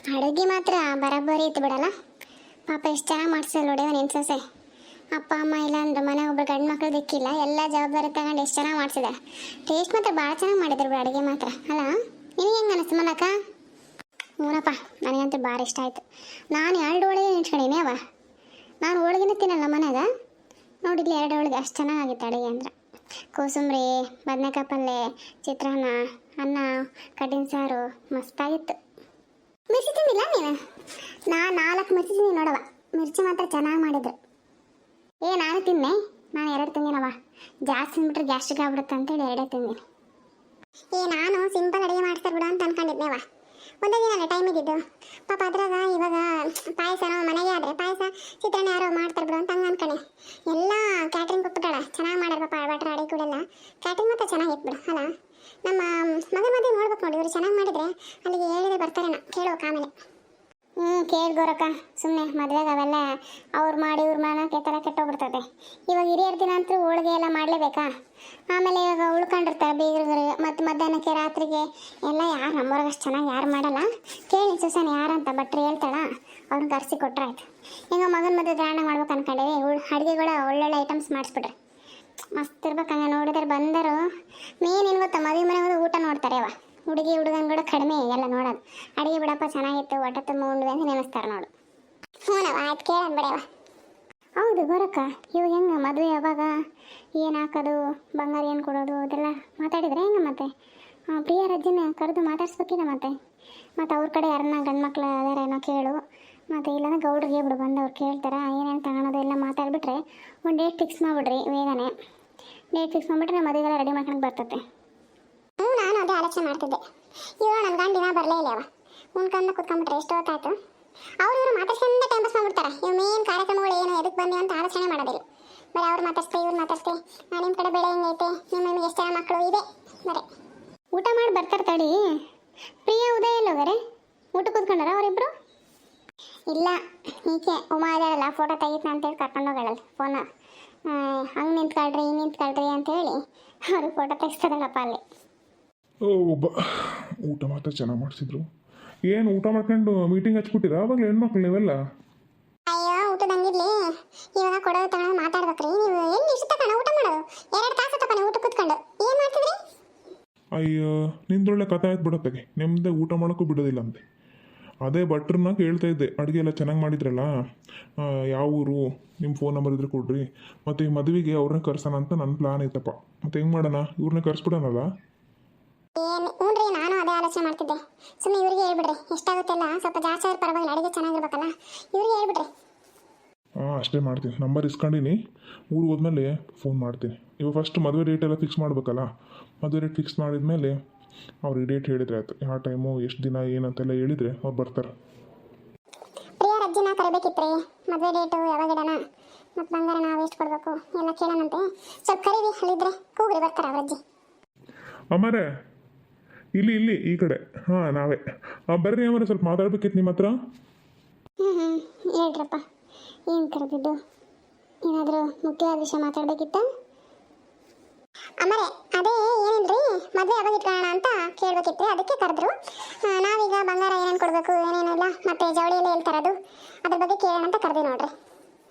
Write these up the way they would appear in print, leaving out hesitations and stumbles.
ಅಡುಗೆ ಮಾತ್ರ ಬರೋಬ್ಬರಿ ಇತ್ತು ಬಿಡಲ್ಲ. ಪಾಪ ಎಷ್ಟು ಚೆನ್ನಾಗಿ ಮಾಡಿಸಲ್ಲ ನೋಡ್ಯವ ನಿನ್ನ ಸೊಸೆ. ಅಪ್ಪ ಅಮ್ಮ ಇಲ್ಲ ಅಂದ್ರೆ ಮನೆ ಒಬ್ಬರು ಗಂಡು ಮಕ್ಕಳು ದಿಕ್ಕಿಲ್ಲ, ಎಲ್ಲ ಜವಾಬ್ದಾರಿ ತಗೊಂಡು ಎಷ್ಟು ಚೆನ್ನಾಗಿ ಮಾಡಿಸಿದೆ. ಟೇಸ್ಟ್ ಮಾತ್ರ ಭಾಳ ಚೆನ್ನಾಗಿ ಮಾಡಿದ್ರು ಬಿಡು ಅಡುಗೆ ಮಾತ್ರ ಅಲ್ಲ. ನಿನಗೆ ಹೆಂಗೆ ಅನಿಸ್ತು ಮಲ್ಲಕ್ಕ? ಹ್ಞೂನಪ್ಪ, ನನಗಂತೂ ಭಾಳ ಇಷ್ಟ ಆಯಿತು. ನಾನು 2 ಹೋಳಿಗೆ ನಿಂತ್ಕೊಂಡಿನಿ ಅವ. ನಾನು ಹೋಳಿಗೆನೇ ತಿನ್ನಲ್ಲ ಮನೆಯಾಗ, ನೋಡಿದ್ಲಿ 2 ಹೋಳಿಗೆ ಅಷ್ಟು ಚೆನ್ನಾಗಿತ್ತು ಅಡುಗೆ ಅಂದ್ರೆ. ಕೋಸಂಬರಿ, ಬದನೆಕಾಯಿ ಪಲ್ಯ, ಚಿತ್ರಾನ್ನ, ಅನ್ನ, ಕಟ್ಟಿನ ಸಾರು ಮಸ್ತಾಗಿತ್ತು. ಮಿರ್ಚಿ ತಿಂದಿಲ್ಲ ನೀನು? ನಾನು 4 ಮಿರ್ಚಿ ತಿಂದಿ ನೋಡವ. ಮಿರ್ಚಿ ಮಾತ್ರ ಚೆನ್ನಾಗಿ ಮಾಡಿದ್ರು. ನಾನು ತಿನ್ನೆ, ನಾನು 2 ತಿಂದಿನವ. ಜಾಸ್ತಿ ತಿಂದ್ಬಿಟ್ರೆ ಗ್ಯಾಸ್ಟ್ರಿಕ್ ಆಗ್ಬಿಡುತ್ತೆ ಅಂತೇಳಿ 2 ತಿಂದಿನಿ. ನಾನು ಸಿಂಪಲ್ ಅಡುಗೆ ಮಾಡ್ತಾರೆ ಬಿಡು ಅಂತ ಅನ್ಕೊಂಡಿದ್ನೇವ. ಒಂದೇ ದಿನ ಟೈಮ್ ಇದ್ದಿದ್ದು ಪಾಪ. ಅದ್ರಾಗ ಇವಾಗ ಪಾಯಸ ಮನೆಗೆ ಆದರೆ ಪಾಯಸ ಚಿತ್ರಾನ್ನ ಯಾರೋ ಮಾಡ್ತಾರೆ ಬಿಡು ಅಂತ ಹಂಗೆ ಅನ್ಕೊಂಡೆ. ಎಲ್ಲ ಕ್ಯಾಟ್ರಿಂಗ್ ಕೊಟ್ಬಿಟ್ಟಾಳ, ಚೆನ್ನಾಗಿ ಮಾಡ್ಯಾರ ಪಾಪ. ಭಟ್ರ ಅಡುಗೆ ಕೂಡ ಕ್ಯಾಟ್ರಿಂಗ್ ಮಾತ್ರ ಚೆನ್ನಾಗಿತ್ತು ಬಿಡು ಅಲ್ಲ. ನಮ್ಮ ಮದುವೆ ನೋಡ್ಬೇಕು ನೋಡಿ, ಇವರು ಚೆನ್ನಾಗಿ ಮಾಡಿದರೆ ಅಲ್ಲಿಗೆ ಹೇಳಿದ್ರೆ ಬರ್ತಾರೇನ ಕೇಳ್ಬೇಕು ಆಮೇಲೆ. ಕೇಳ್ಗೋರಕ್ಕ, ಸುಮ್ಮನೆ ಮದುವೆಗೆ ಅವೆಲ್ಲ ಅವ್ರು ಮಾಡಿ ಇವ್ರು ಮಾಡೋಕ್ಕೆ ಥರ ಕೆಟ್ಟೋಗ್ಬಿಡ್ತದೆ. ಇವಾಗ ಹಿರಿಯರ ದಿನ ಅಂತೂ ಹೋಳಿಗೆ ಎಲ್ಲ ಮಾಡಲೇಬೇಕಾ? ಆಮೇಲೆ ಇವಾಗ ಉಳ್ಕೊಂಡಿರ್ತಾರೆ ಬೀಗರು, ಮತ್ತು ಮಧ್ಯಾಹ್ನಕ್ಕೆ ರಾತ್ರಿಗೆ ಎಲ್ಲ ಯಾರು ನಮ್ಮವ್ರಿಗೆ ಚೆನ್ನಾಗಿ ಯಾರು ಮಾಡಲ್ಲ. ಕೇಳಿ ಸುಸನ ಯಾರಂತ ಭಟ್ರು ಹೇಳ್ತಾಳ, ಅವ್ರನ್ನ ಕರೆಸಿ ಕೊಟ್ರಾಯ್ತು. ಈಗ ಮಗನ ಮದುವೆ ಗ್ರ್ಯಾಂಡ್ ಮಾಡ್ಬೇಕು ಅನ್ಕೊಂಡೇವಿ. ಅಡುಗೆಗಳು ಒಳ್ಳೊಳ್ಳೆ ಐಟಮ್ಸ್ ಮಾಡಿಸ್ಬಿಟ್ರೆ ಮಸ್ತ್ ಇರ್ಬೇಕು. ಹಂಗೆ ನೋಡಿದ್ರೆ ಬಂದರು ಮೇನ್ ಏನು ಗೊತ್ತಾ, ಮದುವೆ ಮನೆ ಹೋದ್ರೆ ಊಟ ನೋಡ್ತಾರೆ ಅವ. ಹುಡುಗಿ ಹುಡುಗನ ಕೂಡ ಕಡಿಮೆ ಎಲ್ಲ ನೋಡೋದು. ಅಡುಗೆ ಬಿಡಪ್ಪ ಚೆನ್ನಾಗಿತ್ತು, ಹೊಟ್ಟೆ ತುಂಬ ಉಂಡ್ವಿ ಅಂತ ನೆನೆಸ್ತಾರೆ ನೋಡು. ಹ್ಞೂನವ, ಆಯ್ತು ಕೇಳೋದು ಬಿಡವ. ಹೌದು ಗೋರಕ್ಕ, ಇವಾಗ ಹೆಂಗೆ ಮದುವೆ ಯಾವಾಗ, ಏನು ಹಾಕೋದು, ಬಂಗಾರ ಏನು ಕೊಡೋದು ಅದೆಲ್ಲ ಮಾತಾಡಿದ್ರೆ ಹೆಂಗೆ? ಮತ್ತೆ ಪ್ರಿಯ ರಜ್ಜಿನ ಕರೆದು ಮಾತಾಡ್ಸ್ಬೇಕಿಲ್ಲ ಮತ್ತೆ. ಅವ್ರ ಕಡೆ ಯಾರನ್ನ ಗಂಡು ಮಕ್ಳು ಅದಾರೇನೋ ಕೇಳು. ಮತ್ತು ಇಲ್ಲಾಂದ್ರೆ ಗೌಡ್ರಿಗೆ ಬಿಡು, ಬಂದವ್ರು ಕೇಳ್ತಾರೆ ಏನೇನು ತಗೊಳೋದು ಎಲ್ಲ ಮಾತಾಡ್ಬಿಟ್ರೆ ಒಂದು ಡೇಟ್ ಫಿಕ್ಸ್ ಮಾಡಿಬಿಡ್ರಿ. ಬೇಗನೆ ಡೇಟ್ ಫಿಕ್ಸ್ ಮಾಡಿಬಿಟ್ರೆ ಮದುವೆಗೆಲ್ಲ ರೆಡಿ ಮಾಡ್ಕೊಂಡು ಬರ್ತದೆ. ನಾನು ಅದೇ ಆಲೋಚನೆ ಮಾಡ್ತಿದ್ದೆ. ಇವಾಗ ನನ್ನ ಗಂಡ ದಿನ ಬರಲೇ ಇಲ್ಲ ಅವ. ಉಣ್ಕಂದ ಕುತ್ಕೊಂಡ್ಬಿಟ್ರೆ ಎಷ್ಟು ಹೊತ್ತಾಯ್ತು. ಇವರು ಮಾತಾಡ್ಸ್ಕೊಂಡ ಟೈಮ್ ಪಾಸ್ ಮಾಡ್ಬಿಡ್ತಾರೆ. ಇವು ಮೇನ್ ಕಾರ್ಯಕ್ರಮಗಳು ಏನು ಎದಕ್ಕೆ ಬಂದಿ ಅಂತ ಆಲೋಚನೆ ಮಾಡೋದಿಲ್ಲ. ಬರೀ ಅವ್ರು ಮಾತಾಡ್ಸ್ತೆ ಇವ್ರು ಮಾತಾಡ್ಸ್ತೆ, ನಿಮ್ಮ ಕಡೆ ಬೆಳೆ ಹೆಂಗೈತೆ, ನಿಮಗೆ ಎಷ್ಟು ಜನ ಮಕ್ಕಳು ಇದೆ ಬರೀ. ಊಟ ಮಾಡಿ ಬರ್ತಾರೆ ತಡಿ. ಪ್ರಿಯ ಉದಯ ಎಲ್ಲೋಗಾರೆ? ಊಟ ಕೂತ್ಕೊಂಡಾರ ಅವರಿಬ್ಬರು? ಇಲ್ಲ, ಈಕೆ ಉಮಾ ಇದ್ದಾಳಲ್ಲ, ಫೋಟೋ ತೆಗಿತ್ನ ಅಂತೇಳಿ ಕರ್ಕೊಂಡೋಗಳಲ್ಲ ಫೋನ. ಹಂಗೆ ನಿಂತ್ಕೊಳ್ರಿ ಹಿಂಗೆ ನಿಂತ್ಕೊಳ್ರಿ ಅಂತೇಳಿ ಅವ್ರಿಗೆ ಫೋಟೋ ತೆಗಿಸ್ತದಲ್ಲಪ್ಪ ಅಲ್ಲಿ. ಊಟ ಮಾತ್ರ ಚೆನ್ನಾಗಿ ಮಾಡಿಸಿದ್ರು. ಏನು ಊಟ ಮಾಡ್ಕೊಂಡು ಮೀಟಿಂಗ್ ಹಚ್ಬಿಟ್ಟಿರ ಅವಾಗಲೇ ಹೆಣ್ಮಕ್ಳು ನೀವೆಲ್ಲ? ಅಯ್ಯೋ ಊಟದಂಗಿರ್ಲಿ, ಇವಾಗ ಕೊಡೋದು ತಗೊಂಡು ಮಾತಾಡ್ಬೇಕ್ರಿ. ನೀವು ಎಲ್ಲಿ ಇಷ್ಟ ತಗೊಂಡು ಊಟ ಮಾಡೋದು? 2 ತಾಸು ತಗೊಂಡು ಊಟ ಕೂತ್ಕೊಂಡು ಏನು ಮಾಡ್ತಿದ್ರಿ? ಅಯ್ಯೋ ನಿಂದೊಳ್ಳೆ ಕಥೆ ಆಯ್ತು ಬಿಡತ್ತಾಗೆ. ನಿಮ್ಮದೇ ಊಟ ಮಾಡೋಕ್ಕೂ ಬಿಡೋದಿಲ್ಲ ಅಂತೆ. ಅದೇ ಭಟ್ರನ್ನ ಕೇಳ್ತಾ ಇದ್ದೆ, ಅಡುಗೆ ಎಲ್ಲ ಚೆನ್ನಾಗಿ ಮಾಡಿದ್ರಲ್ಲ, ಯಾವ ಊರು, ನಿಮ್ಮ ಫೋನ್ ನಂಬರ್ ಇದ್ರೆ ಕೊಡ್ರಿ, ಮತ್ತು ಈ ಮದುವೆಗೆ ಅವ್ರನ್ನ ಕರ್ಸೋಣ ಅಂತ ನನ್ನ ಪ್ಲಾನ್ ಐತಪ್ಪ. ಮತ್ತು ಹೆಂಗೆ ಮಾಡೋಣ, ಇವ್ರನ್ನ ಕರ್ಸ್ಬಿಡೋಣಲ್ಲ? ಹ್ಞೂನ್ರಿ, ನಾನು ಅದೇ ಆಲೋಚನೆ ಮಾಡ್ತಿದ್ದೆ. ಸುಮ್ಮನೆ ಇವ್ರಿಗೆ ಹೇಳ್ಬಿಡ್ರಿ, ಎಷ್ಟಾಗುತ್ತೆಲ್ಲ ಸ್ವಲ್ಪ ಜಾಸ್ತಿ ಆದ್ರೆ ಪರವಾಗಿಲ್ಲ, ಅಡುಗೆ ಚೆನ್ನಾಗಿರ್ಬೇಕಲ್ಲ, ಇವ್ರಿಗೆ ಹೇಳ್ಬಿಡ್ರಿ. ಅಷ್ಟೇ ಮಾಡ್ತೀನಿ. ನಂಬರ್ ಇಸ್ಕೊಂಡಿನಿ, ಊರಿಗೆ ಹೋದ್ಮೇಲೆ ಫೋನ್ ಮಾಡ್ತೀನಿ. ಇವಾಗ ಫಸ್ಟ್ ಮದುವೆ ಡೇಟ್ ಎಲ್ಲ ಫಿಕ್ಸ್ ಮಾಡ್ಬೇಕಲ್ಲ. ಮದುವೆ ಡೇಟ್ ಫಿಕ್ಸ್ ಮಾಡಿದ್ಮೇಲೆ ಅವ್ರಿಗೆ ಡೇಟ್ ಹೇಳಿದ್ರೆ ಆಯ್ತು, ಯಾವ ಟೈಮು ಎಷ್ಟು ದಿನ ಏನಂತೆಲ್ಲ ಹೇಳಿದರೆ ಅವ್ರು ಬರ್ತಾರೆ. ಪ್ರಿಯ ರಜ್ಜಿನ ಕರಿಬೇಕಿತ್ತು ರೀ. ಮದುವೆ ಡೇಟು ಯಾವಾಗ ಇಡೋಣ, ಮತ್ತು ಬಂಗಾರ ನಾವು ಎಷ್ಟು ಕೊಡಬೇಕು ಎಲ್ಲ ಕೇಳೋಣಂತೆ. ಸ್ವಲ್ಪ ಕರೀರಿ, ಅಲ್ಲಿದ್ದರೆ ಕೂಗ್ರಿ ಬರ್ತಾರೆ ಅವ್ರ ಅಜ್ಜಿ. ಅಮ್ಮರೇ ಇಲ್ಲಿ ಈ ಕಡೆ. ನಾವೇ ಬರ್ರಿ ಅಮ್ಮರೇ, ಸ್ವಲ್ಪ ಮಾತಾಡ್ಬೇಕಿತ್ತು ನಿಮ್ಮ ಹತ್ರ. ಹೇಳ್ರಪ್ಪ, ಏನು ಕರೆದಿದ್ದು? ಏನಾದರೂ ಮುಖ್ಯವಾದ ವಿಷಯ ಮಾತಾಡಬೇಕಿತ್ತ? ಅಮ್ಮರೇ ಅದೇ ಏನಿಲ್ರಿ, ಮದುವೆ ಯಾವಾಗ ಇಟ್ಕೊಳ್ಳೋಣ ಅಂತ ಕೇಳಬೇಕಿತ್ತು, ಅದಕ್ಕೆ ಕರೆದ್ರು. ನಾವೀಗ ಬಂಗಾರ ಏನೇನು ಕೊಡಬೇಕು ಏನೇನಿಲ್ಲ, ಮತ್ತು ಜವಳಿ ಎಲ್ಲ ಹೇಳ್ತಾರದು, ಅದ್ರ ಬಗ್ಗೆ ಕೇಳೋಣ ಅಂತ ಕರೆದಿ ನೋಡ್ರಿ.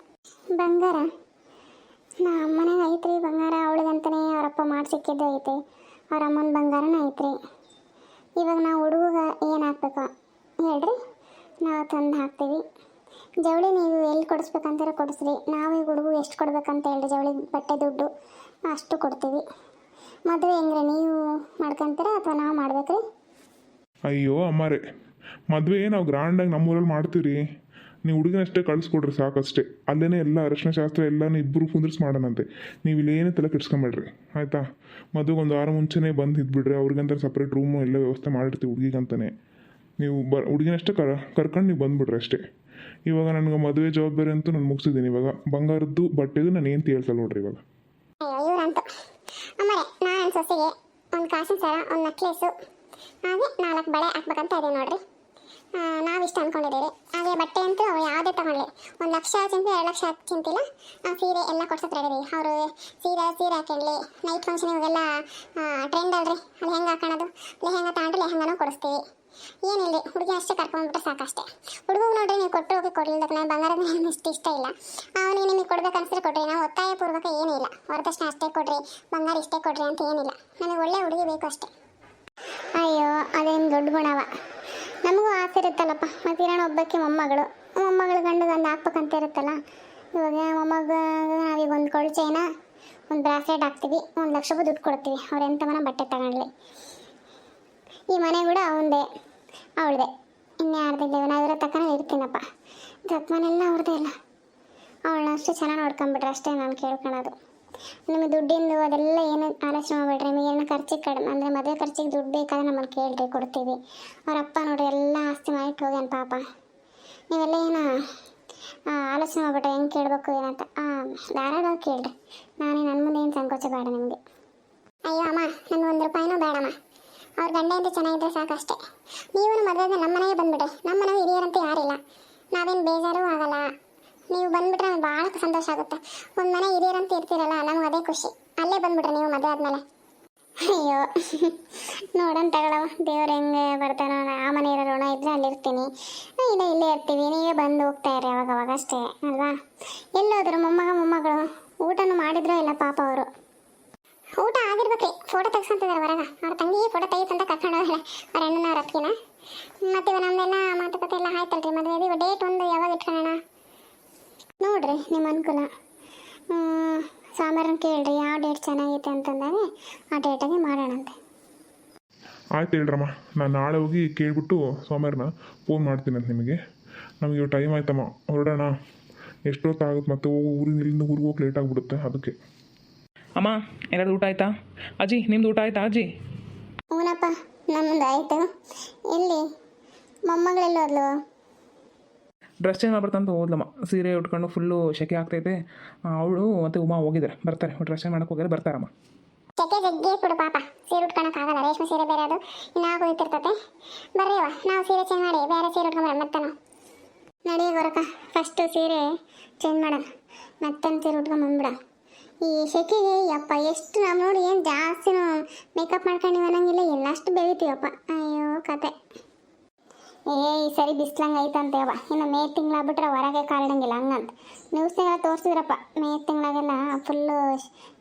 ಬಂಗಾರ ನಮ್ಮ ಮನೆಗೆ ಐತ್ರಿ ಬಂಗಾರ. ಅವಳಿಗಂತಲೇ ಅವರಪ್ಪ ಮಾಡಿಸಿಕ್ಕಿದ್ದು ಐತೆ, ಅವ್ರ ಅಮ್ಮನ ಬಂಗಾರನೇ ಐತ್ರಿ. ಇವಾಗ ನಾವು ಹುಡುಗ ಏನು ಹಾಕ್ಬೇಕು ಹೇಳ್ರಿ, ನಾವು ತಂದು ಹಾಕ್ತೀವಿ. ಜವಳಿ ನೀವು ಎಲ್ಲಿ ಕೊಡಿಸ್ಬೇಕಂತೀರ ಕೊಡಿಸ್ರಿ. ನಾವು ಈಗ ಹುಡುಗ ಎಷ್ಟು ಕೊಡ್ಬೇಕಂತ ಹೇಳ್ರಿ, ಜವಳಿ ಬಟ್ಟೆ ದುಡ್ಡು ಅಷ್ಟು ಕೊಡ್ತೀವಿ. ಮದುವೆ ಹೆಂಗ್ರಿ, ನೀವು ಮಾಡ್ಕೊತೀರ ಅಥವಾ ನಾವು ಮಾಡ್ಬೇಕ್ರಿ? ಅಯ್ಯೋ ಅಮ್ಮರೇ, ಮದುವೆ ನಾವು ಗ್ರ್ಯಾಂಡಾಗಿ ನಮ್ಮೂರಲ್ಲಿ ಮಾಡ್ತೀವಿ. ನೀವು ಹುಡುಗನಷ್ಟೇ ಕಳಿಸ್ಕೊಡ್ರಿ ಸಾಕಷ್ಟೇ. ಅಲ್ಲೇ ಎಲ್ಲ ಅರಶಿನ ಶಾಸ್ತ್ರ ಎಲ್ಲನೂ ಇಬ್ಬರು ಕುಂದ್ರಿಸಿ ಮಾಡೋಣಂತೆ. ನೀವು ಇಲ್ಲೇನೇ ತಲೆ ಕೆಡ್ಸ್ಕೊಂಬೇಡ್ರಿ ಆಯಿತಾ. ಮದುವೆಗೆ ಒಂದು 6 ಮುಂಚೆನೇ ಬಂದು ಇದ್ಬಿಡ್ರಿ. ಅವ್ರಿಗಂತ ಸಪ್ರೇಟ್ ರೂಮು ಎಲ್ಲ ವ್ಯವಸ್ಥೆ ಮಾಡಿರ್ತೀವಿ ಹುಡುಗಿಗಂತಾನೆ. ನೀವು ಹುಡುಗಿನಷ್ಟೇ ಕರ್ಕೊಂಡು ನೀವು ಬಂದುಬಿಡ್ರಿ ಅಷ್ಟೇ. ಇವಾಗ ನನಗೆ ಮದುವೆ ಜವಾಬ್ದಾರಿ ಅಂತೂ ನಾನು ಮುಗಿಸಿದ್ದೀನಿ. ಇವಾಗ ಬಂಗಾರದ್ದು ಬಟ್ಟೆದು ನಾನು ಏನು ತೇಳ್ಸಲ್ಲ ನೋಡ್ರಿ ಇವಾಗ. ಇವರಂತೂ ಅಮ್ಮರೇ, ನಾನು ಸೊಸೆಗೆ ಒಂದು ಕಾಸಿನ ಸರ, ಒಂದು ನೆಕ್ಲೇಸು, ಹಾಗೆ 4 ಬಳೆ ಹಾಕ್ಬೇಕಂತ ಇದೆ ನೋಡ್ರಿ. ನಾವು ಇಷ್ಟ ಅಂದ್ಕೊಂಡಿದ್ದೀವಿ. ಹಾಗೆ ಬಟ್ಟೆ ಅಂತೂ ಅವ್ರು ಯಾವುದೇ ತೊಗೊಳ್ಳಿ, 1 ಲಕ್ಷ ಚಿಂತೆ 2 ಲಕ್ಷ ಚಿಂತಿಲ್ಲ, ಸೀರೆ ಎಲ್ಲ ಕೊಡ್ಸೋಕೆ ರೆಡಿ. ಅವರು ಸೀರೆ ಹಾಕೊಂಡ್ಲಿ, ನೈಟ್ ಫಂಕ್ಷನ್ ಇವಾಗೆಲ್ಲ ಟ್ರೆಂಡ್ ಅಲ್ರಿ, ಅಲ್ಲಿ ಹೆಂಗೆ ಹಾಕೋಣದು, ಲೆಹಂಗ ತಗೊಂಡ್ರೆ ಲೆಹಂಗನೂ ಕೊಡಿಸ್ತೀವಿ. ಏನಿಲ್ಲ ಹುಡುಗಿ ಅಷ್ಟೇ ಕರ್ಕೊಂಡ್ಬಿಟ್ರೆ ಸಾಕಷ್ಟೇ. ಹುಡುಗ ನೋಡ್ರಿ ನೀವು ಕೊಟ್ಟು ಹೋಗಿ ಕೊಡ್ಲಿಲ್ಲಕ್ಕೆ ನಾನು ಬಂಗಾರದ ಮೇಲೆ ಇಷ್ಟ ಇಲ್ಲ. ಅವನಿಗೆ ನಿಮಗೆ ಕೊಡ್ಬೇಕು ಅನ್ಸಿದ್ರೆ ಕೊಡ್ರಿ, ನಾವು ಒತ್ತಾಯ ಪೂರ್ವಕ ಏನಿಲ್ಲ. ವರದಕ್ಷಿಣೆ ಅಷ್ಟೇ ಕೊಡ್ರಿ, ಬಂಗಾರ ಇಷ್ಟೇ ಕೊಡ್ರಿ ಅಂತ ಏನಿಲ್ಲ. ನನಗೆ ಒಳ್ಳೆ ಹುಡುಗಿ ಬೇಕು ಅಷ್ಟೇ. ಅಯ್ಯೋ ಅದೇನು ದೊಡ್ಡ ಗುಣವ. ನಮಗೂ ಆಸೆ ಇರುತ್ತಲ್ಲಪ್ಪ, ಮತ್ತು ಇರೋಣ ಒಬ್ಬಕ್ಕೆ ಮೊಮ್ಮಗಳು ಗಂಡು ಹಾಕ್ಬೇಕಂತ ಇರುತ್ತಲ್ಲ. ಇವಾಗ ಮೊಮ್ಮಗ ನಾವೀಗ ಒಂದು ಕೊಳು ಚೈನ, ಒಂದು ಬ್ರಾಸ್ಲೆಟ್ ಹಾಕ್ತೀವಿ, 1 ಲಕ್ಷ ರೂಪಾಯಿ ದುಡ್ಡು ಕೊಡ್ತೀವಿ. ಅವ್ರು ಎಂಥವನ ಬಟ್ಟೆ ತಗೊಳ್ಳಿ. ಈ ಮನೆ ಕೂಡ ಅವಂದೇ ಅವಳದೇ. ಇನ್ಯಾರ್ದಿದ್ದೇವೆ, ನಾವಿರೋ ತಕ್ಕನ ಇರ್ತೀನಪ್ಪ. ಮನೆಲ್ಲ ಅವ್ರದ್ದೇ ಇಲ್ಲ. ಅವಳನ್ನ ಅಷ್ಟು ಚೆನ್ನಾಗಿ ನೋಡ್ಕೊಂಬಿಟ್ರೆ ಅಷ್ಟೇ ನಾನು ಕೇಳ್ಕೊಳೋದು. ನಿಮಗೆ ದುಡ್ಡಿಂದು ಅದೆಲ್ಲ ಏನು ಆಲೋಚನೆ ಮಾಡ್ಬೇಡ್ರಿ. ನಿಮಗೆ ಏನೋ ಖರ್ಚಿಗೆ ಕಡಿಮೆ ಅಂದರೆ ಮದುವೆ ಖರ್ಚಿಗೆ ದುಡ್ಡು ಬೇಕಾದ್ರೆ ನಮ್ಮನ್ನು ಕೇಳ್ರಿ, ಕೊಡ್ತೀವಿ. ಅವರಪ್ಪ ನೋಡ್ರಿ ಎಲ್ಲ ಆಸ್ತಿ ಮಾಡಿಟ್ಟು ಹೋಗ್ಯಾನ ಪಾಪ. ನೀವೆಲ್ಲ ಏನೋ ಆಲೋಚನೆ ಮಾಡ್ಬಿಟ್ರೆ ಹೆಂಗೆ ಕೇಳಬೇಕು ಏನಂತ. ಧಾರಾಳವಾಗಿ ಕೇಳ್ರಿ. ನನ್ನ ಮುಂದೆ ಏನು ಸಂಕೋಚ ಬೇಡ ನಿಮಗೆ. ಅಯ್ಯೋ ಅಮ್ಮ, ನನಗೆ 1 ರೂಪಾಯಿನೂ ಬೇಡಮ್ಮ. ಅವ್ರ ಗಂಡೆಯಿಂದ ಚೆನ್ನಾಗಿದ್ದರೆ ಸಾಕಷ್ಟೇ. ನೀವು ಮದುವೆ ನಮ್ಮ ಮನೆಗೆ ಬಂದುಬಿಡ್ರಿ. ನಮ್ಮ ಮನೆ ಹಿರಿಯರಂತ ಯಾರಿಲ್ಲ, ನಾವೇನು ಬೇಜಾರೂ ಆಗಲ್ಲ. ನೀವು ಬಂದುಬಿಟ್ರೆ ನಮ್ಗೆ ಭಾಳ ಸಂತೋಷ ಆಗುತ್ತೆ. ಒಂದು ಮನೆ ಹಿರಿಯರಂತ ಇರ್ತೀರಲ್ಲ, ನಮ್ಗೆ ಅದೇ ಖುಷಿ. ಅಲ್ಲೇ ಬಂದುಬಿಡ್ರಿ ನೀವು ಮದುವೆ ಆದಮೇಲೆ. ಅಯ್ಯೋ ನೋಡೋಣ ತಗೊಳವ, ದೇವ್ರು ಹೆಂಗೆ ಬರ್ತಾನೋ. ಆ ಮನೆ ಇರೋ ಋಣ ಇದ್ದರೆ ಅಲ್ಲಿರ್ತೀನಿ, ಇಲ್ಲೇ ಇರ್ತೀವಿ. ನೀವೇ ಬಂದು ಹೋಗ್ತಾ ಇರಿ ಅವಾಗ ಅಷ್ಟೇ ಅಲ್ವಾ. ಎಲ್ಲೋದ್ರು ಮೊಮ್ಮಗಳು ಊಟನೂ ಮಾಡಿದ್ರೂ ಇಲ್ಲ ಪಾಪ. ಅವರು ಊಟ ಆಗಿರ್ಬೇಕ್ರಿ, ಫೋಟೋ ತೆಗ್ಸ್ಕೊಂತಿದ್ದಾರೆ ಹೊರಗೆ. ಅವ್ರ ತಂಗಿ ಫೋಟೋ ತೆಗಿತಂತ ಕರ್ಕೊಂಡು ಹೋಗಿಲ್ಲ ಅವ್ರ ಅಣ್ಣನವ್ರ ಹತ್ತಿನ. ಮತ್ತು ನಮ್ದೆಲ್ಲ ಮಾತುಕತೆ ಎಲ್ಲ ಆಯ್ತಲ್ರಿ. ಮದುವೆ ಡೇಟ್ ಒಂದು ಯಾವಾಗ ಇಟ್ಕೊಳ್ಳೋಣ ನೋಡ್ರಿ, ನಿಮ್ಮ ಅನುಕೂಲ. ಸೋಮವಾರನ ಕೇಳ್ರಿ ಯಾವ ಡೇಟ್ ಚೆನ್ನಾಗೈತೆ ಅಂತಂದಾಗ ಆ ಡೇಟಾಗೆ ಮಾಡೋಣಂತೆ. ಆಯ್ತು ಹೇಳ್ರಮ್ಮ, ನಾನು ನಾಳೆ ಹೋಗಿ ಕೇಳಿಬಿಟ್ಟು ಸೋಮವಾರನ ಫೋನ್ ಮಾಡ್ತೀನಿ ಅಂತ ನಿಮಗೆ. ನಮಗೆ ಟೈಮ್ ಆಯ್ತಮ್ಮ, ಹೊರಡೋಣ. ಎಷ್ಟೊತ್ತಾಗುತ್ತೆ ಮತ್ತೆ ಇಲ್ಲಿಂದ ಊರಿಗೆ ಹೋಗಿ ಲೇಟ್ ಆಗಿಬಿಡುತ್ತೆ ಅದಕ್ಕೆ. ಅಮ್ಮ ಎಲ್ಲರದ್ದು ಊಟ ಆಯ್ತಾ? ಅಜ್ಜಿ ನಿಮ್ದು ಊಟ ಆಯ್ತಾ ಅಜ್ಜಿ? ಹ್ಞೂನಪ್ಪ ನಮ್ಮದು ಆಯಿತು. ಎಲ್ಲಿ ಮೊಮ್ಮಗಳೆಲ್ಲ ಹೋದ್ಲು? ಡ್ರೆಸ್ ಚೇಂಜ್ ಮಾಡ್ಬರ್ತಂತ ಹೋದ್ಲಮ್ಮ. ಸೀರೆ ಉಟ್ಕೊಂಡು ಫುಲ್ಲು ಸೆಕೆ ಆಗ್ತೈತೆ. ಅವಳು ಮತ್ತು ಉಮಾ ಹೋಗಿದ್ದಾರೆ, ಬರ್ತಾರೆ. ಡ್ರೆಸ್ ಚೇಂಜ್ ಮಾಡೋಕೆ ಹೋಗಿದ್ದಾರೆ, ಬರ್ತಾರಮ್ಮ. ಸೆಕೆ ಜಗ್ಗಿ ಕೊಡು ಪಾಪ, ಸೀರೆ ಉಟ್ಕೊಳಕ್ಕಾಗಲ್ಲ. ರೇಷ್ಮೆ ಸೀರೆ ಬೇರೆ ಅದು ಇನ್ನಾಗ ಹೋಯ್ತಿರ್ತತೆ. ಬರ್ರಿವ ನಾವು ಸೀರೆ ಚೇಂಜ್ ಮಾಡಿ ಬೇರೆ ಸೀರೆ ಉಟ್ಕೊಂಬರ ಮತ್ತೆ ನಾವು ನಡೆಯ ಗೊರಕ. ಫಸ್ಟು ಸೀರೆ ಚೇಂಜ್ ಮಾಡೋಣ, ಮತ್ತೊಂದು ಸೀರೆ ಉಟ್ಕೊಂಬಂದ್ಬಿಡ. ಈ ಸೆಕೆಗೆ ಯಪ್ಪ ಎಷ್ಟು ನಾವು ನೋಡಿ ಏನು ಜಾಸ್ತಿನೂ ಮೇಕಪ್ ಮಾಡ್ಕೊಂಡಿವಿ ಅನ್ನಂಗಿಲ್ಲ, ಎಲ್ಲಷ್ಟು ಬೆಳಿತೀವಪ್ಪ. ಅಯ್ಯೋ ಕತೆ. ಈ ಸರಿ ಬಿಸ್ಲಂಗೆ ಐತಂತೇವ. ಇನ್ನು ಮೇ ತಿಂಗಳಾಗ್ಬಿಟ್ರೆ ಹೊರಗೆ ಕಾಲಿಡಂಗಿಲ್ಲ ಹಂಗಂತ ನ್ಯೂಸ್ನಾಗೆಲ್ಲ ತೋರಿಸಿದ್ರಪ್ಪ. ಮೇ ತಿಂಗಳಾಗೆಲ್ಲ ಫುಲ್ಲು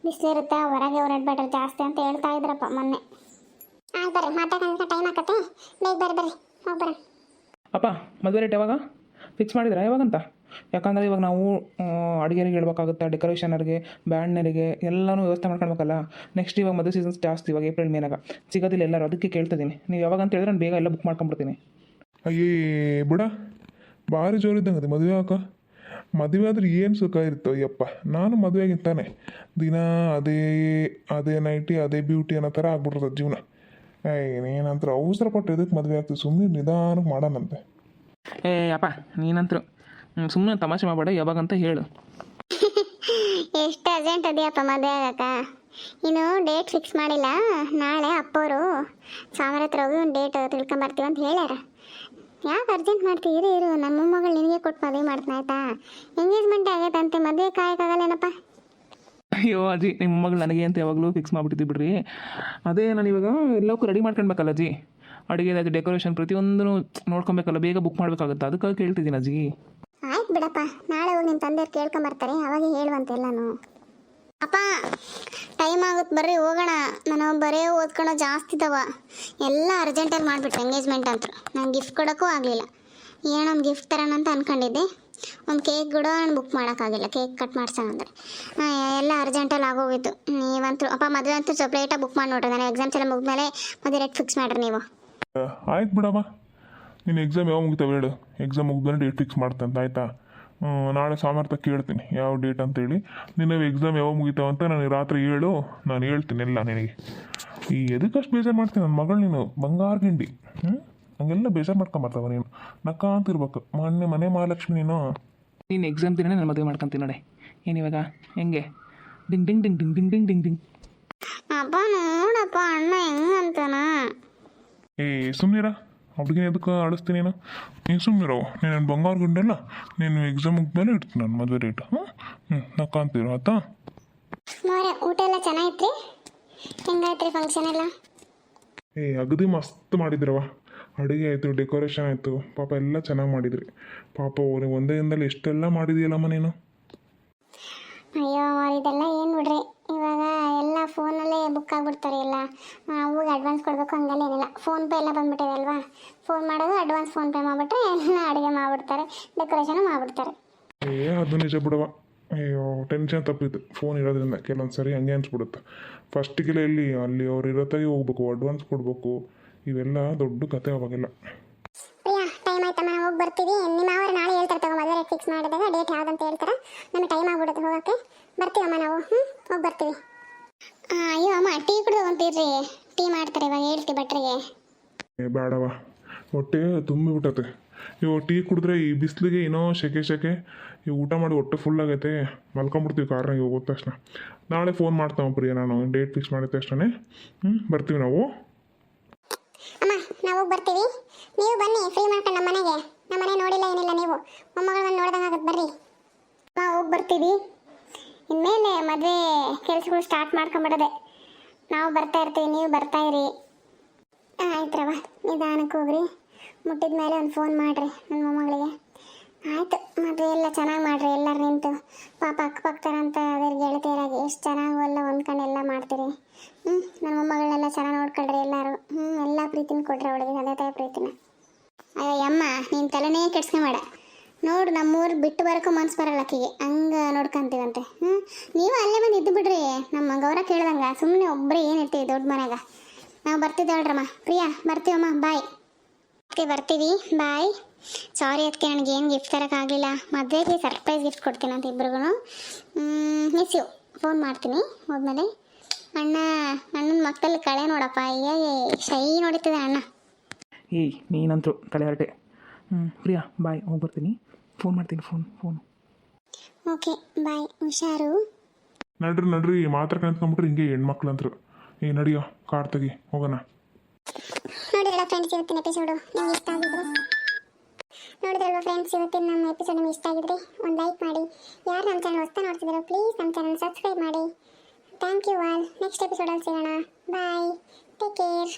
ಬಿಸಿಲಿರುತ್ತೆ, ಹೊರಗೆ ಹೊರಡ್ಬೇಡ್ರಿ ಜಾಸ್ತಿ ಅಂತ ಹೇಳ್ತಾ ಇದ್ರಪ್ಪ ಮೊನ್ನೆ. ಆಯ್ತು ಬರ್ರಿ, ಮಾತಾಡೋಕೆ ಟೈಮ್ ಆಕತ್ತೆ. ಬೇಗ ಬರ್ರಿ ಹೋಗಿ ಬರ್ರಿ. ಅಪ್ಪ ಮದುವೆ ರೇಟ್ ಯಾವಾಗ ಫಿಕ್ಸ್ ಮಾಡಿದ್ರಾ? ಯಾವಾಗಂತ? ಯಾಕಂದರೆ ಇವಾಗ ನಾವು ಅಡುಗೆರಿಗೆ ಹೇಳ್ಬೇಕಾಗುತ್ತೆ, ಡೆಕೋರೇಷನರ್ಗೆ, ಬ್ಯಾಂಡ್ನರಿಗೆ ಎಲ್ಲನೂ ವ್ಯವಸ್ಥೆ ಮಾಡ್ಕೊಳ್ಬೇಕಲ್ಲ. ನೆಕ್ಸ್ಟ್ ಇವಾಗ ಮದುವೆ ಸೀಸನ್ಸ್ ಜಾಸ್ತಿ, ಇವಾಗ ಏಪ್ರಿಲ್ ಮೇನಾಗ ಸಿಗೋದಿಲ್ಲ ಎಲ್ಲರೂ. ಅದಕ್ಕೆ ಕೇಳ್ತಿದ್ದೀನಿ, ನೀವು ಯಾವಾಗ ಅಂತ ಹೇಳಿದ್ರೆ ನಾನು ಬೇಗ ಎಲ್ಲ ಬುಕ್ ಮಾಡ್ಕೊಂಡ್ಬಿಡ್ತೀನಿ. ಅಯ್ಯೇ ಬಿಡ, ಭಾರಿ ಜೋರಿದ್ದಂಗೆ ಅದು ಮದುವೆ ಆಕ. ಮದುವೆ ಆದ್ರೆ ಏನು ಸುಖ ಇರ್ತೋ ಯಪ್ಪ. ನಾನು ಮದುವೆ ಆಗಿರ್ತಾನೆ ದಿನ ಅದೇ ನೈಟಿ ಅದೇ ಬ್ಯೂಟಿ ಅನ್ನೋ ಥರ ಆಗ್ಬಿಡ್ತದೆ ಜೀವನ. ಏನಂತಾರೆ ಅವಸರ ಪಟ್ಟು ಇದಕ್ಕೆ ಮದುವೆ ಆಗ್ತದೆ, ಸುಮ್ಮನೆ ನಿಧಾನಕ್ಕೆ ಮಾಡೋಣಂತೆ. ಅಪ್ಪ ನೀನಂತರು ಸುಮ್ಮನೆ ತಮಾಷೆ ಮಾಡಬೇಡ, ಯಾವಾಗಂತ ಹೇಳು. ಎಷ್ಟು ಅರ್ಜೆಂಟ್ ಅದೆಯಪ್ಪ ಮದುವೆ ಆಗಕ್ಕ. ಇನ್ನು ಡೇಟ್ ಫಿಕ್ಸ್ ಮಾಡಿಲ್ಲ. ನಾಳೆ ಅಪ್ಪವರು ಸೋಮವಾರ ಹತ್ರ ಹೋಗಿ ಒಂದು ಡೇಟ್ ತಿಳ್ಕೊಂಬರ್ತೀವಿ ಅಂತ ಹೇಳ್ಯಾರ. ಯಾಕೆ ಅರ್ಜೆಂಟ್ ಮಾಡ್ತೀವಿ? ಇರು ನಮ್ಮ ಮೊಮ್ಮಗಳು ನಿನಗೆ ಕೊಟ್ಟು ಮದುವೆ ಮಾಡ್ತೀನಿ ಆಯ್ತಾ. ಎಂಗೇಜ್ಮೆಂಟ್ ಆಗೈತಂತೆ, ಮದುವೆ ಕಾಯಕ್ಕಾಗಲ್ಲೇನಪ್ಪ. ಅಯ್ಯೋ ಅಜ್ಜಿ, ನಿಮ್ಮ ಮಗಳು ನನಗೆ ಅಂತ ಯಾವಾಗಲೂ ಫಿಕ್ಸ್ ಮಾಡಿಬಿಟ್ಟಿದ್ವಿ ಬಿಡ್ರಿ. ಅದೇ ನಾನು ಇವಾಗ ಎಲ್ಲಕ್ಕೂ ರೆಡಿ ಮಾಡ್ಕೊಳ್ಬೇಕಲ್ಲ ಅಜ್ಜಿ. ಅಡುಗೆ ಅದು ಡೆಕೋರೇಷನ್ ಪ್ರತಿಯೊಂದೂ ನೋಡ್ಕೊಬೇಕಲ್ಲ, ಬೇಗ ಬುಕ್ ಮಾಡಬೇಕಾಗುತ್ತೆ. ಅದಕ್ಕಾಗಿ ಕೇಳ್ತಿದ್ದೀನಿ ಅಜ್ಜಿ. ಆಯ್ತು ಬಿಡಪ್ಪ, ನಾಳೆ ಹೋಗಿ ನಿಮ್ಮ ತಂದೆಯವ್ರು ಕೇಳ್ಕೊಂಬರ್ತಾರೆ, ಅವಾಗ ಹೇಳುವಂತೆ ಎಲ್ಲನೂ. ಅಪ್ಪ ಟೈಮ್ ಆಗುತ್ತೆ ಬರ್ರಿ ಹೋಗೋಣ. ನಾನು ಬರೀ ಓದ್ಕೊಳ್ಳೋ ಜಾಸ್ತಿ ಇದ್ದಾವ, ಎಲ್ಲ ಅರ್ಜೆಂಟಾಗಿ ಮಾಡಿಬಿಟ್ರೆ ಎಂಗೇಜ್ಮೆಂಟ್ ಅಂತ. ನಾನು ಗಿಫ್ಟ್ ಕೊಡೋಕ್ಕೂ ಆಗಲಿಲ್ಲ. ಏನೊಂದು ಗಿಫ್ಟ್ ತರೋಣ ಅಂತ ಅಂದ್ಕೊಂಡಿದ್ದೆ. ಒಂದು ಕೇಕ್ ಕೂಡ ನಾನು ಬುಕ್ ಮಾಡೋಕ್ಕಾಗಿಲ್ಲ, ಕೇಕ್ ಕಟ್ ಮಾಡ್ಸೋಣ ಅಂದರೆ. ಎಲ್ಲ ಅರ್ಜೆಂಟಲ್ಲಿ ಆಗೋಗಿತ್ತು. ನೀವಂತೂ ಅಪ್ಪ ಮದುವೆ ಅಂತೂ ಸ್ವಲ್ಪ ಲೇಟಾಗಿ ಬುಕ್ ಮಾಡಿ ನೋಡ್ರಿ. ನಾನು ಎಕ್ಸಾಮ್ಸ್ ಎಲ್ಲ ಮುಗಿದ್ಮೇಲೆ ಮದುವೆ ರೇಟ್ ಫಿಕ್ಸ್ ಮಾಡಿರಿ ನೀವು. ಆಯ್ತು ಬಿಡಮ್ಮ, ನೀನು ಎಕ್ಸಾಮ್ ಯಾವಾಗ ಮುಗಿತಾವೆ ಹೇಳು. ಎಕ್ಸಾಮ್ ಮುಗಿದ್ಮೇಲೆ ಡೇಟ್ ಫಿಕ್ಸ್ ಮಾಡ್ತಂತ ಆಯಿತಾ. ನಾಳೆ ಸೋಮವಾರ ತಕ್ಕ ಕೇಳ್ತೀನಿ ಯಾವ ಡೇಟ್ ಅಂತೇಳಿ. ನಿನ್ನ ಎಕ್ಸಾಮ್ ಯಾವಾಗ ಮುಗಿತಾವ ಅಂತ ನನಗೆ ರಾತ್ರಿ ಹೇಳು, ನಾನು ಹೇಳ್ತೀನಿ ಎಲ್ಲ ನಿನಗೆ. ಈ ಎದಕ್ಕಷ್ಟು ಬೇಜಾರು ಮಾಡ್ತೀನಿ ನನ್ನ ಮಗಳು, ನೀನು ಬಂಗಾರ ಗಿಂಡಿ. ಹಂಗೆಲ್ಲ ಬೇಜಾರು ಮಾಡ್ಕೊಂಬರ್ತಾವ ನೀನು, ನಕ್ಕ ಅಂತಿರ್ಬೇಕು. ಮನೆ ಮಹಾಲಕ್ಷ್ಮಿ ನೀನು ಎಕ್ಸಾಮ್ ದಿನನೇ ನಾನು ಮದುವೆ ಮಾಡ್ಕೊತೀನಿ ನೋಡಿ. ಏನಿವಾಗ ಹೆಂಗೆ ding ding ding ding ding ding ding ding. ಅಪ್ಪ ನೋಡಪ್ಪ ಅಣ್ಣ ಹೆಂಗಂತಾನ. ಸುಮ್ಮನಿರ, ಹುಡುಗಿನ ಎದಕ್ಕೆ ಆಡಿಸ್ತೀನಿ ನೀನು ಸುಮ್ಮನಿರವು. ನೀನು ಬಂಗಾರ ಗುಂಡಲ್ಲ, ನೀನು ಎಕ್ಸಾಮ್ ಮುಗಿದ್ಮೇಲೆ ಇಡ್ತೀನಿ ನಾನು ಮದುವೆ ರೇಟ್. ನಕ್ಕ ಅಂತೀರ ಆಯ್ತಾ. ಊಟ ಎಲ್ಲ ಚೆನ್ನಾಗಿತ್ರಿ? ಹೆಂಗಾಯ್ತ್ರಿ ಫಂಕ್ಷನ್ ಎಲ್ಲ? ಅಗದಿ ಮಸ್ತ್ ಮಾಡಿದ್ರವ. ಅಡುಗೆ ಆಯಿತು, ಡೆಕೋರೇಷನ್ ಆಯಿತು, ಪಾಪ ಎಲ್ಲ ಚೆನ್ನಾಗಿ ಮಾಡಿದ್ರಿ. ಪಾಪ ಅವ್ರಿಗೆ ಒಂದೇ ದಿನದಲ್ಲಿ ಎಷ್ಟೆಲ್ಲ ಮಾಡಿದೆಯಲ್ಲಮ್ಮ ನೀನು. ಅಯ್ಯೋ ಇದೆಲ್ಲ ಏನು ಬಿಡ್ರಿ, ಇವಾಗ ಎಲ್ಲ ಫೋನಲ್ಲೇ ಬುಕ್ ಆಗಿಬಿಡ್ತಾರೆ ಎಲ್ಲ. ಅವಾಗ ಅಡ್ವಾನ್ಸ್ ಕೊಡಬೇಕು ಹಂಗೆಲ್ಲ ಏನಿಲ್ಲ, ಫೋನ್ಪೇ ಎಲ್ಲ ಬಂದ್ಬಿಟ್ಟಿದೆ ಅಲ್ವಾ. ಫೋನ್ ಮಾಡೋದು, ಅಡ್ವಾನ್ಸ್ ಫೋನ್ಪೇ ಮಾಡಿಬಿಟ್ರೆ ಎಲ್ಲ ಅಡುಗೆ ಮಾಡಿಬಿಡ್ತಾರೆ, ಡೆಕೋರೇಷನು ಮಾಡಿಬಿಡ್ತಾರೆ. ಅದು ನಿಜ ಬಿಡವ. ಅಯ್ಯೋ ಟೆನ್ಷನ್ ತಪ್ಪಿತ್ತು ಫೋನ್ ಇರೋದ್ರಿಂದ. ಕೆಲವೊಂದು ಸರಿ ಹಂಗೆ ಅನ್ಸ್ಬಿಡುತ್ತೆ. ಫಸ್ಟಿಗೆಲ್ಲ ಎಲ್ಲಿ ಅಲ್ಲಿ ಅವ್ರು ಇರೋತ್ತಾಗೆ ಹೋಗ್ಬೇಕು, ಅಡ್ವಾನ್ಸ್ ಕೊಡಬೇಕು, ಇವೆಲ್ಲ ದೊಡ್ಡ ಕತೆ ಅವಾಗೆಲ್ಲ. ಪ್ರಿಯಾ ಟೈಮ್ ಆಯ್ತಮ್ಮ, ನಾವು ಹೋಗಿ ಬರ್ತೀವಿ. ನಿಮ್ಮ ಅವ್ರು ನಾಳೆ ಹೇಳ್ತಾರೆ ತಗೋ, ಮದುವೆ ಫಿಕ್ಸ್ ಮಾಡಿದಾಗ ಡೇಟ್ ಯಾವುದಂತ ಹೇಳ್ತಾರೆ. ನಮಗೆ ಟೈಮ್ ಆಗ್ಬಿಡುತ್ತೆ ಹೋಗೋಕ್ಕೆ. ಬರ್ತೀವಮ್ಮ ನಾವು, ಹೋಗಿ ಬರ್ತೀವಿ. ಅಯ್ಯೋ ಅಮ್ಮ, ಟೀ ಕುಡಿದು ಹೋಗ್ತೀರಿ? ಟೀ ಮಾಡ್ತಾರೆ ಇವಾಗ, ಹೇಳ್ತೀವಿ ಭಟ್ರಿಗೆ. ಬೇಡವ, ಹೊಟ್ಟೆ ತುಂಬಿಬಿಟ್ಟತೆ. ಇವು ಟೀ ಕುಡಿದ್ರೆ ಈ ಬಿಸಿಲಿಗೆ ಏನೋ ಸೆಕೆ ಈ ಊಟ ಮಾಡಿ ಹೊಟ್ಟೆ ಫುಲ್ ಆಗೈತೆ, ಮಲ್ಕೊಂಬಿಡ್ತೀವಿ ಕಾರ್ನಾಗ ಹೋದ ತಕ್ಷಣ. ನಾಳೆ ಫೋನ್ ಮಾಡ್ತಾವ ಪ್ರಿಯ, ನಾನು ಡೇಟ್ ಫಿಕ್ಸ್ ಮಾಡಿದ ತಕ್ಷಣ ಬರ್ತೀವಿ ನಾವು. ಅಮ್ಮ ನಾವು ಹೋಗಿ ಬರ್ತೀವಿ, ನೀವು ಬನ್ನಿ ಫ್ರೀ ಮಾಡ್ಕೊಂಡು ನಮ್ಮ ಮನೆಗೆ. ನಮ್ಮ ಮನೆ ನೋಡಿಲ್ಲ ಏನಿಲ್ಲ ನೀವು, ಮೊಮ್ಮಗಳನ್ನ ನೋಡ್ದಂಗೆ ಆಗುತ್ತೆ. ಬರ್ರಿ ಅಮ್ಮ, ಹೋಗಿ ಬರ್ತೀವಿ. ಇನ್ಮೇಲೆ ಮದುವೆ ಕೆಲಸಗಳು ಸ್ಟಾರ್ಟ್ ಮಾಡ್ಕೊಂಬಿಡೋದೆ. ನಾವು ಬರ್ತಾ ಇರ್ತೀವಿ, ನೀವು ಬರ್ತಾ ಇರಿ. ಆಯ್ತ್ರವ, ನಿಧಾನಕ್ಕೆ ಹೋಗ್ರಿ. ಮುಟ್ಟಿದ ಮೇಲೆ ಒಂದು ಫೋನ್ ಮಾಡಿರಿ ನನ್ನ ಮೊಮ್ಮಗಳಿಗೆ. ಆಯಿತು, ಮದುವೆ ಎಲ್ಲ ಚೆನ್ನಾಗಿ ಮಾಡಿರಿ ಎಲ್ಲರೂ ನಿಂತು. ಪಾಪ ಅಕ್ಕಪಕ್ಕದಂತ ಅದ್ರ ಗೆಳತಿಯರಾಗಿ ಎಷ್ಟು ಚೆನ್ನಾಗಿ ಎಲ್ಲ ಹೊಂದ್ಕೊಂಡು ಎಲ್ಲ ಮಾಡ್ತೀರಿ. ನನ್ನ ಮೊಮ್ಮಗಳನ್ನೆಲ್ಲ ಚೆನ್ನಾಗಿ ನೋಡ್ಕೊಳ್ರಿ ಎಲ್ಲರೂ. ಎಲ್ಲ ಪ್ರೀತಿನ ಕೊಡ್ರಿ ಅವಳಿಗೆ, ಅದೇ ಥರ ಪ್ರೀತಿನ. ಅಯ್ಯೋ ಅಮ್ಮ, ನೀನು ತಲೆನೇ ಕೆಡ್ಸ್ಕೊಂಬೇಡ. ನೋಡು, ನಮ್ಮೂರು ಬಿಟ್ಟು ಬರೋಕ್ಕೂ ಮನ್ಸು ಬರಲ್ಲ ಆಕಿಗೆ, ಹಂಗೆ ನೋಡ್ಕೊಂತೀವಂತೆ. ನೀವು ಅಲ್ಲೇ ಬಂದು ಇದ್ದು ಬಿಡ್ರಿ, ನಮ್ಮ ಗೌರ ಕೇಳ್ದಂಗೆ. ಸುಮ್ಮನೆ ಒಬ್ಬರೇ ಏನು ಇರ್ತೀವಿ ದೊಡ್ಡ ಮನೆಯಾಗ. ನಾವು ಬರ್ತಿದ್ದೇಳ್ರಮ್ಮ. ಪ್ರಿಯಾ ಬರ್ತೀವಮ್ಮ, ಬಾಯ್. ಅದಕ್ಕೆ ಬರ್ತೀವಿ, ಬಾಯ್. ಸಾರಿ ಅದಕ್ಕೆ ನನಗೆ ಏನು ಗಿಫ್ಟ್ ತರೋಕ್ಕಾಗಲಿಲ್ಲ. ಮದುವೆಗೆ ಸರ್ಪ್ರೈಸ್ ಗಿಫ್ಟ್ ಕೊಡ್ತೀನಿ ಅಂತ ಇಬ್ರಿಗೂ. Miss you. ಫೋನ್ ಮಾಡ್ತೀನಿ ಹೋದ್ಮೇಲೆ. ಅಣ್ಣನ ಮಕ್ಕಳಲ್ಲಿ ಕಳೆ ನೋಡಪ್ಪ, ಶೈ ನೋಡುತ್ತಿದೆ ಅಣ್ಣ. ಏಯ್ ನೀನಂತರೂ ತಲೆ ಹರಟೆ. ಪ್ರಿಯಾ ಬಾಯ್, ಹೋಗಿ ಬರ್ತೀನಿ. ಫೋನ್ ಮಾಡ್ತೀನಿ. ಫೋನು ಓಕೆ ಬಾಯ್, ಹುಷಾರು. ನಡ್ರಿ ಮಾತ್ರ ಕಣ್ಕೊಂಡ್ಬಿಟ್ರೆ ಹಿಂಗೆ ಹೆಣ್ಮಕ್ಳು ಅಂತರು. ನಡಿಯೋ, ಕಾರ್ ತೆಗಿ ಹೋಗೋಣ. ನೋಡಿದ್ರಲ್ಲ ಫ್ರೆಂಡ್ಸ್, ಇವತ್ತಿನ ಎಪಿಸೋಡು ನಿಮ್ಗೆ ಇಷ್ಟ ಆಗಿದ್ರೆ, ನೋಡಿದ್ರಲ್ವ ಫ್ರೆಂಡ್ಸ್, ಇವತ್ತಿನ ನಮ್ಮ ಎಪಿಸೋಡ್ ನಿಮ್ಗೆ ಇಷ್ಟ ಆಗಿದ್ರೆ ಒಂದು ಲೈಕ್ ಮಾಡಿ. ಯಾರು ನಮ್ಮ ಚಾನಲ್ ಹೊಸ್ತಾ ನೋಡ್ತಿದ್ದೀರೋ ಪ್ಲೀಸ್ ನಮ್ಮ ಚಾನಲ್ ಸಬ್ಸ್ಕ್ರೈಬ್ ಮಾಡಿ. Thank you all. ನೆಕ್ಸ್ಟ್ ಎಪಿಸೋಡಲ್ಲಿ ಸಿಗೋಣ. Bye, take care.